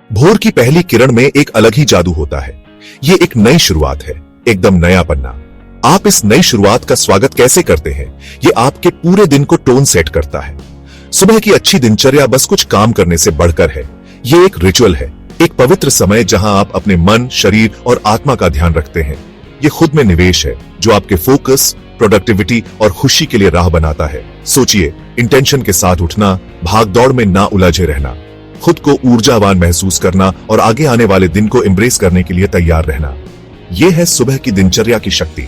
भोर की पहली किरण में एक अलग ही जादू होता है। ये एक नई शुरुआत है, एकदम नया पन्ना। आप इस नई शुरुआत का स्वागत कैसे करते हैं, ये आपके पूरे दिन को टोन सेट करता है। सुबह की अच्छी दिनचर्या बस कुछ काम करने से बढ़कर है। ये एक रिचुअल है, एक पवित्र समय जहां आप अपने मन, शरीर और आत्मा का ध्यान रखते हैं। ये खुद में निवेश है जो आपके फोकस, प्रोडक्टिविटी और खुशी के लिए राह बनाता है। सोचिए, इंटेंशन के साथ उठना, भागदौड़ में ना उलझे रहना, खुद को ऊर्जावान महसूस करना और आगे आने वाले दिन को एम्ब्रेस करने के लिए तैयार रहना। यह है सुबह की दिनचर्या की शक्ति।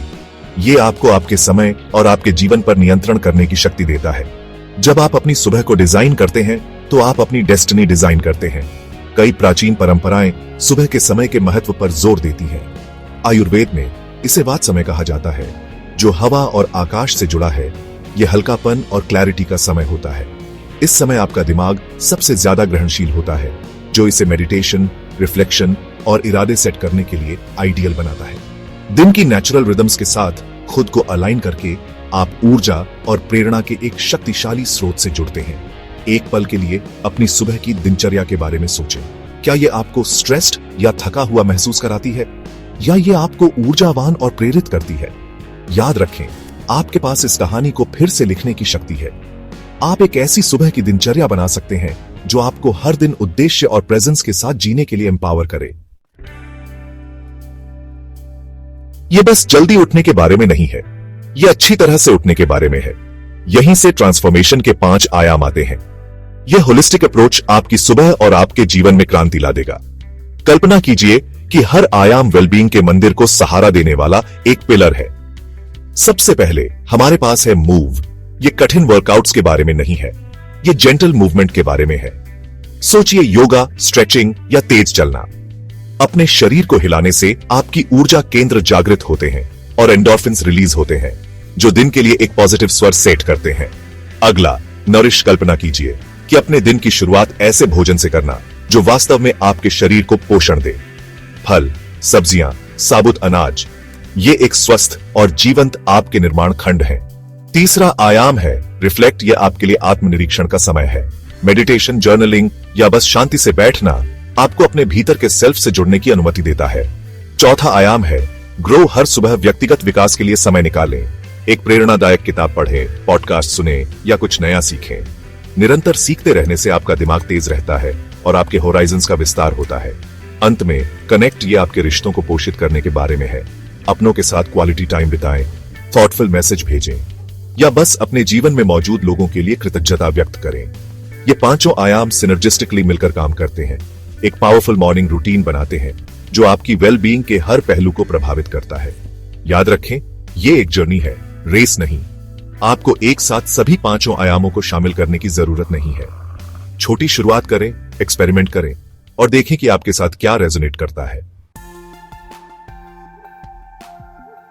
ये आपको आपके समय और आपके जीवन पर नियंत्रण करने की शक्ति देता है। जब आप अपनी सुबह को डिजाइन करते हैं तो आप अपनी डेस्टिनी डिजाइन करते हैं। कई प्राचीन परंपराएं सुबह के समय के महत्व पर जोर देती हैं। आयुर्वेद में इसे वात समय कहा जाता है, जो हवा और आकाश से जुड़ा है। यह हल्कापन और क्लैरिटी का समय होता है। इस समय आपका दिमाग सबसे ज्यादा ग्रहणशील होता है, जो इसे मेडिटेशन, रिफ्लेक्शन और इरादे सेट करने के लिए आइडियल बनाता है। दिन की नेचुरल रिदम्स के साथ खुद को अलाइन करके आप ऊर्जा और प्रेरणा के एक शक्तिशाली स्रोत से जुड़ते हैं। एक पल के लिए अपनी सुबह की दिनचर्या के बारे में सोचें। क्या यह आपको स्ट्रेस्ड या थका हुआ महसूस कराती है, या यह आपको ऊर्जावान और प्रेरित करती है? याद रखें, आपके पास इस कहानी को फिर से लिखने की शक्ति है। आप एक ऐसी सुबह की दिनचर्या बना सकते हैं जो आपको हर दिन उद्देश्य और प्रेजेंस के साथ जीने के लिए एम्पावर करे। यह बस जल्दी उठने के बारे में नहीं है, यह अच्छी तरह से उठने के बारे में है। यहीं से ट्रांसफॉर्मेशन के 5 आयाम आते हैं। यह होलिस्टिक अप्रोच आपकी सुबह और आपके जीवन में क्रांति ला देगा। कल्पना कीजिए कि हर आयाम वेलबींग के मंदिर को सहारा देने वाला एक पिलर है। सबसे पहले हमारे पास है मूव। ये कठिन वर्कआउट्स के बारे में नहीं है, ये जेंटल मूवमेंट के बारे में है। सोचिए, योगा, स्ट्रेचिंग या तेज चलना। अपने शरीर को हिलाने से आपकी ऊर्जा केंद्र जागृत होते हैं और एंडोर्फिन्स रिलीज होते हैं, जो दिन के लिए एक पॉजिटिव स्वर सेट करते हैं। अगला, नरिश। कल्पना कीजिए कि अपने दिन की शुरुआत ऐसे भोजन से करना जो वास्तव में आपके शरीर को पोषण दे। फल, सब्जियां, साबुत अनाज, ये एक स्वस्थ और जीवंत आपके निर्माण खंड हैं। तीसरा आयाम है रिफ्लेक्ट। यह आपके लिए आत्मनिरीक्षण का समय है। मेडिटेशन, जर्नलिंग या बस शांति से बैठना आपको अपने भीतर के सेल्फ से जुड़ने की अनुमति देता है। चौथा आयाम है ग्रो। हर सुबह व्यक्तिगत विकास के लिए समय निकालें। एक प्रेरणादायक किताब पढ़ें, पॉडकास्ट सुने या कुछ नया सीखें। निरंतर सीखते रहने से आपका दिमाग तेज रहता है और आपके होराइजन्स का विस्तार होता है। अंत में कनेक्ट। ये आपके रिश्तों को पोषित करने के बारे में है। अपनों के साथ क्वालिटी टाइम बिताएं, थॉटफुल मैसेज भेजें या बस अपने जीवन में मौजूद लोगों के लिए कृतज्ञता व्यक्त करें। ये 5 आयाम सिनर्जिस्टिकली मिलकर काम करते हैं, एक पावरफुल मॉर्निंग रूटीन बनाते हैं जो आपकी वेल बीइंग के हर पहलू को प्रभावित करता है। याद रखें, ये एक जर्नी है, रेस नहीं। आपको एक साथ सभी 5 आयामों को शामिल करने की जरूरत नहीं है। छोटी शुरुआत करें, एक्सपेरिमेंट करें और देखें कि आपके साथ क्या रेजोनेट करता है।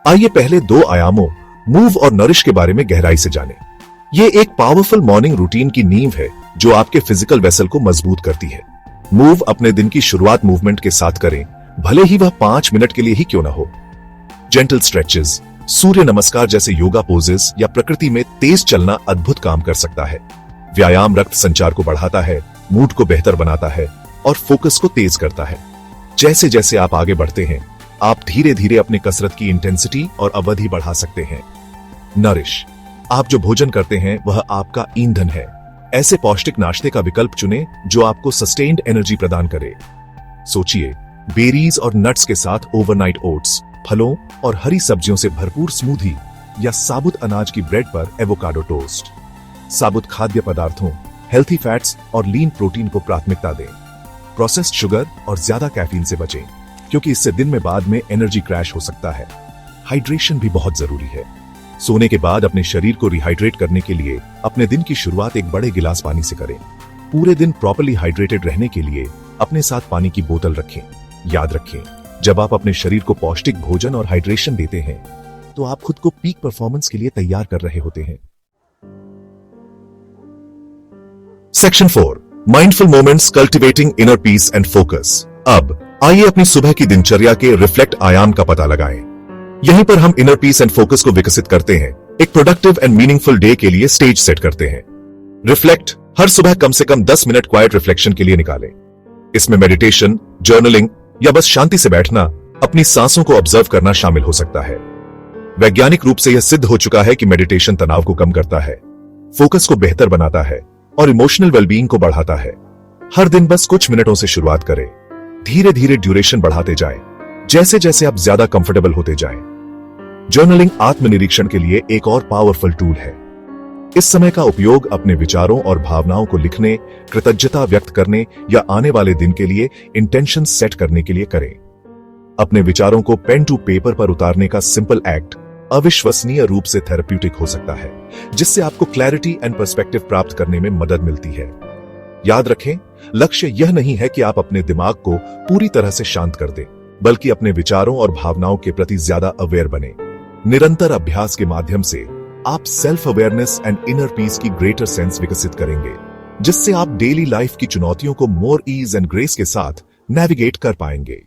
आइए पहले 2 आयामों मूव और नरिश के बारे में गहराई से जानें। ये एक पावरफुल मॉर्निंग रूटीन की नींव है जो आपके फिजिकल वेसल को मजबूत करती है। मूव अपने दिन की शुरुआत मूवमेंट के साथ करें, भले ही वह 5 मिनट के लिए ही क्यों ना हो। जेंटल स्ट्रेचेस, सूर्य नमस्कार जैसे योगा पोजेस या प्रकृति में तेज चलना अद्भुत काम कर सकता है। व्यायाम रक्त संचार को बढ़ाता है, मूड को बेहतर बनाता है और फोकस को तेज करता है। जैसे जैसे आप आगे बढ़ते हैं, आप धीरे धीरे अपनी कसरत की इंटेंसिटी और अवधि बढ़ा सकते हैं। नरिश, आप जो भोजन करते हैं वह आपका ईंधन है। ऐसे पौष्टिक नाश्ते का विकल्प चुनें जो आपको सस्टेन्ड एनर्जी प्रदान करे। सोचिए, बेरीज और नट्स के साथ ओवरनाइट ओट्स, फलों और हरी सब्जियों से भरपूर स्मूदी या साबुत अनाज की ब्रेड पर एवोकाडो टोस्ट। साबुत खाद्य पदार्थों, हेल्थी फैट्स और लीन प्रोटीन को प्राथमिकता दें। प्रोसेस्ड शुगर और ज्यादा कैफीन से बचें, क्योंकि इससे दिन में बाद में एनर्जी क्रैश हो सकता है। हाइड्रेशन भी बहुत जरूरी है। सोने के बाद अपने शरीर को रिहाइड्रेट करने के लिए अपने दिन की शुरुआत एक बड़े गिलास पानी से करें। पूरे दिन प्रॉपर्ली हाइड्रेटेड रहने के लिए अपने साथ पानी की बोतल रखें। याद रखें, जब आप अपने शरीर को पौष्टिक भोजन और हाइड्रेशन देते हैं तो आप खुद को पीक परफॉर्मेंस के लिए तैयार कर रहे होते हैं। Section 4, mindful moments cultivating inner peace and focus. अब आइए अपनी सुबह की दिनचर्या के रिफ्लेक्ट आयाम का पता लगाएं। यहीं पर हम इनर पीस एंड फोकस को विकसित करते हैं, एक प्रोडक्टिव एंड मीनिंगफुल डे के लिए स्टेज सेट करते हैं। रिफ्लेक्ट, हर सुबह कम से कम 10 मिनट क्वाइट रिफ्लेक्शन के लिए निकालें। इसमें मेडिटेशन, जर्नलिंग या बस शांति से बैठना, अपनी सांसों को ऑब्जर्व करना शामिल हो सकता है। वैज्ञानिक रूप से यह सिद्ध हो चुका है कि मेडिटेशन तनाव को कम करता है, फोकस को बेहतर बनाता है और इमोशनल वेलबींग को बढ़ाता है। हर दिन बस कुछ मिनटों से शुरुआत करें, धीरे धीरे ड्यूरेशन बढ़ाते जाएं, जैसे जैसे आप ज्यादा कंफर्टेबल होते जाएं। जर्नलिंग आत्मनिरीक्षण के लिए एक और पावरफुल टूल है। इस समय का उपयोग अपने विचारों और भावनाओं को लिखने, कृतज्ञता व्यक्त करने या आने वाले दिन के लिए इंटेंशन सेट करने के लिए करें। अपने विचारों को पेन टू पेपर पर उतारने का सिंपल एक्ट अविश्वसनीय रूप से थेरेप्यूटिक हो सकता है, जिससे आपको क्लैरिटी एंड पर्सपेक्टिव प्राप्त करने में मदद मिलती है। याद रखें, लक्ष्य यह नहीं है कि आप अपने दिमाग को पूरी तरह से शांत कर दें, बल्कि अपने विचारों और भावनाओं के प्रति ज्यादा अवेयर बने। निरंतर अभ्यास के माध्यम से आप self awareness and inner peace की ग्रेटर सेंस विकसित करेंगे, जिससे आप डेली लाइफ की चुनौतियों को मोर ईज एंड ग्रेस के साथ नेविगेट कर पाएंगे।